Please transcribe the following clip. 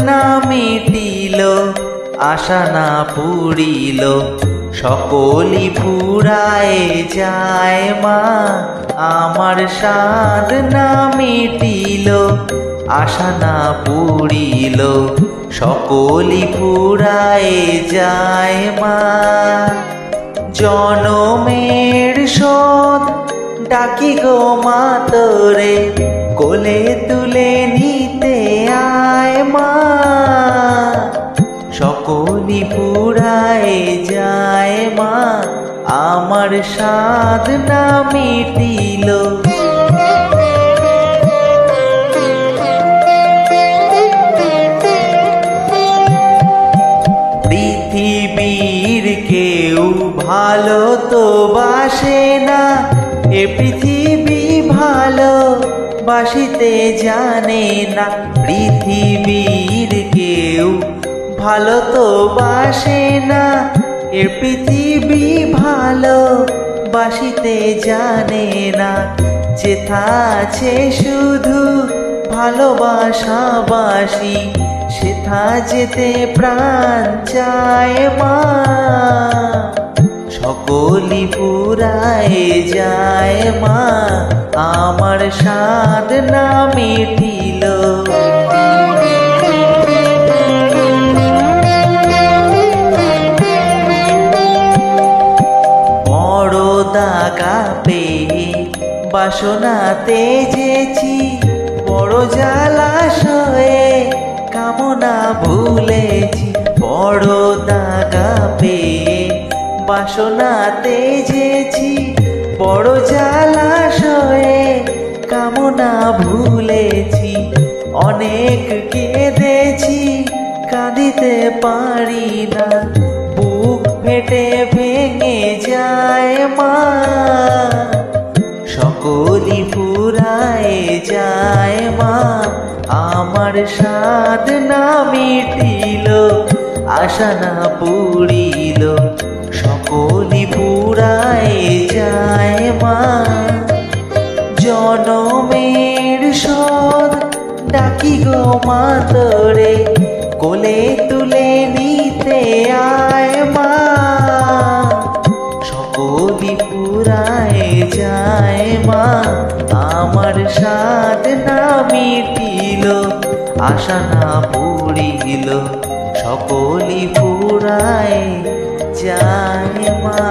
না মিটিল, আশা না পুরিল, সকলই ফুরায় যায় মা। আমার সাধ না মিটিল, আশা না পুরিল, সকলই ফুরায় যায় মা। জনমের শোধ ডাকি গো মা তোরে, কোলে তুলে নিতে আয় মা। সকলই ফুরায় যায় মা, আমার সাধ না মিটিল। পৃথিবীর কেউ ভালো তো বাসে না, এ পৃথিবী ভালো বাসিতে জানে না। পৃথিবীর কেউ ভালো তো বাসে না, এ পৃথিবী ভালো বাসিতে জানে না। যেথা আছে শুধু ভালোবাসাবাসি, সেথা যেতে প্রাণ চায় মা। সকলই ফুরায় যায় মা, আমার সাধ না মিটিল। বড় দাগা পেয়ে বাসনা তেজেছি, বড় জলাশয়ে কামনা ভুলেছি। বড় দাগা পেয়ে বাসনা তেজেছি, বড় জলাশয়ে কামনা ভুলেছি। অনেক কেঁদেছি, কাঁদিতে পারি না, বুক ফেটে ভেঙে যায় মা। সকলই ফুরায় যায় মা, আমার সাধ না মিটিল, আশা না পুরিল, সকলই ফুরায় যায় মা। জনমের শোধ ডাকি গো মা তোরে, কোলে তুলে নিতে আয় মা। সকলই ফুরায় যায় মা, আমার সাধ না মিটিল, আশা না পুরিল, সকলই ফুরায় যায় মা।